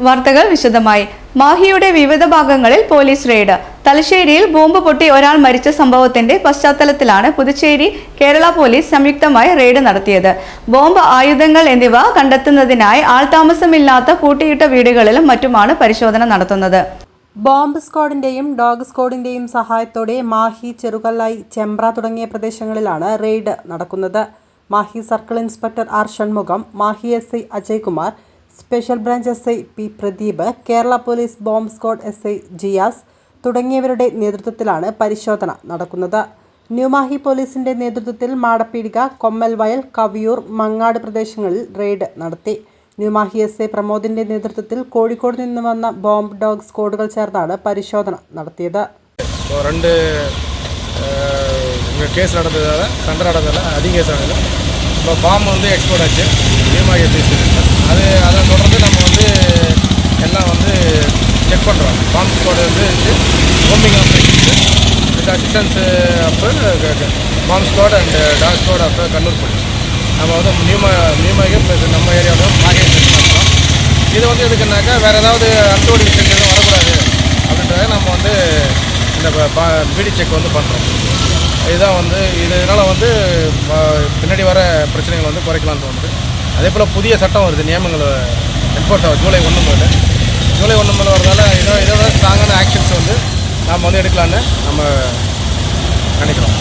വാർത്തകൾ വിശദമായി. മാഹിയുടെ വിവിധ ഭാഗങ്ങളിൽ പോലീസ് റെയ്ഡ്. തലശ്ശേരിയിൽ ബോംബ് പൊട്ടി ഒരാൾ മരിച്ച സംഭവത്തിന്റെ പശ്ചാത്തലത്തിലാണ് പുതുച്ചേരി കേരള പോലീസ് സംയുക്തമായി റെയ്ഡ് നടത്തിയത്. ബോംബ്, ആയുധങ്ങൾ എന്നിവ കണ്ടെത്തുന്നതിനായി ആൾതാമസമില്ലാത്ത പൂട്ടിയിട്ട വീടുകളിലും മറ്റുമാണ് പരിശോധന നടത്തുന്നത്. ബോംബ് സ്ക്വാഡിന്റെയും ഡോഗ് സ്ക്വാഡിന്റെയും സഹായത്തോടെ മാഹി, ചെറുകല്ലായി, ചെമ്പ്ര തുടങ്ങിയ പ്രദേശങ്ങളിലാണ് റെയ്ഡ് നടക്കുന്നത്. Mahe circle inspector R Shanmugham, Mahe SI Ajaykumar, special branch SI P Pradeep, Kerala police bomb squad SI Jiyas തുടങ്ങിയവരുടെ നേതൃത്വത്തിലാണ് പരിശോധന നടക്കുന്നത്. ന്യൂമാഹി പോലീസിന്റെ നേതൃത്വത്തിൽ മാടപ്പീടിക, കൊമ്മൽവയൽ, കവിയൂർ, മങ്ങാട് പ്രദേശങ്ങളിൽ റെയ്ഡ് നടത്തി. ന്യൂമാഹി എസ്.ഐ പ്രമോദിന്റെ നേതൃത്വത്തിൽ കോഴിക്കോട് നിന്ന് വന്ന ബോംബ്, ഡോഗ് സ്ക്വാഡുകൾ ചേർന്നാണ് പരിശോധന നടത്തിയത്. கேஸ் நடந்ததால் சண்டை நடந்ததால் அதிக கேஸ் ஆனது. இப்போ பாம்பு வந்து எக்ஸ்போர்ட் ஆச்சு நியூமாகி அதை தொடர்ந்து நம்ம வந்து எல்லாம் வந்து செக் பண்ணுறோம். பாம்பு ஸ்குவாடு வந்து homing operations with assistance of bomb squad and dog squad of Kannur police. நம்ம வந்து நியூமாகி நம்ம ஏரியாவில் மாகி செக் பண்ணுறோம். இது வந்து எதுக்குன்னாக்கா வேறு ஏதாவது அன்டோடி விஷயம் எதுவும் வரக்கூடாது அப்படின்றத நம்ம வந்து இந்த பிடி செக் வந்து பண்ணுறோம். இதுதான் வந்து இதனால் வந்து பின்னாடி வர பிரச்சனைகள் வந்து குறைக்கலாம்னு தோணுது. அதே போல் புதிய சட்டம் வருது, நியமங்கள் என்ஃபோர்ஸ் ஆகும் ஜூலை 1 முதல் வரதால் இதோட ஸ்ட்ராங்கான ஆக்ஷன்ஸ் வந்து நாம் வந்து எடுக்கலான்னு நம்ம நினைக்கிறோம்.